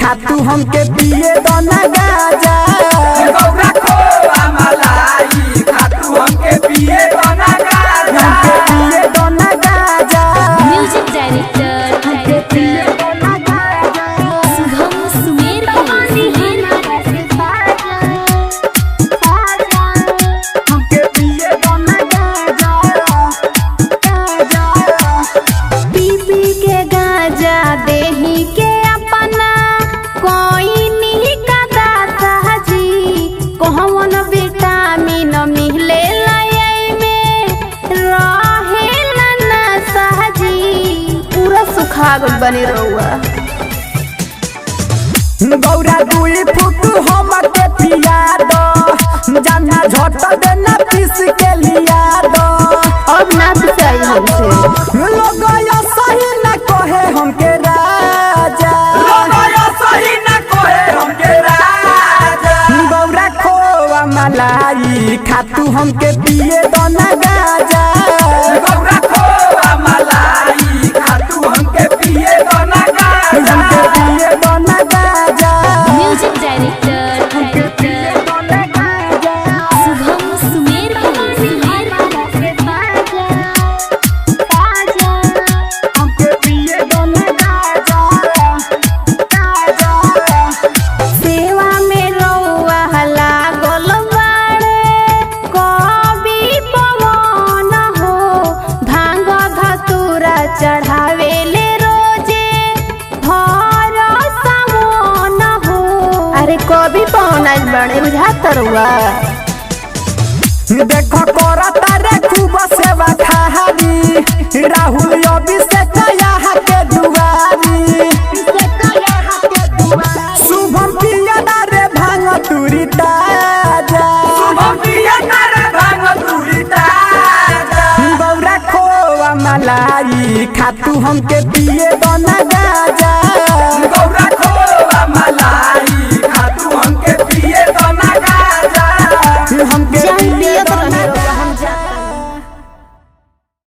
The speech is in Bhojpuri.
खातू हमके पिए दोना गाजा गौरा खोआ मलाई खातू हमके पिए दोना गाजा हमके पिए दोना गाजा म्यूजिक डायरेक्टर हमके पिए दोना गाजा शुभम सुमेर हमके पिए दोना गाजा पी पी के गाजा देही के अपना कोई नहीं का दाता जी कहवन विटामिन मिले लय में रहे ना सहजी पूरा सुखा गल बने रहुआ गौरा दुई फुट हमके पिया दो जाना झट देना पीस के लिया दो अब ना पिसाई हमसे लोग यो सही न कहे हमके राजा लोगों सही न कोहे हमके राजा गौरा खोआ मलाई खातू हमके पिए दोना गाजा गौरा खोआ मलाई खातू हमके पिए दोना हमके गाजा पिए दोना गाजा म्यूजिक डायरेक्टर दोना गाजा शुभम सुमेर हमके पिए दोना गाजा सेवा में रउआ लागल बाड़े कवि पवन हो भांग धतूरा चढ़ावे ले रोजे भर सावन हो अरे कवि पवन आइल बाड़े बुझात रउआ देखो कोरा तारे खूब सेवा खारी राहुल अभिषेक यहाँ के दुआरी शुभम पिया रे भांग तुरी ताजा शुभम पिया तारे भांग तुरी ताजा गौरा खोआ मलाई खातू हमके पिए दोना गाजा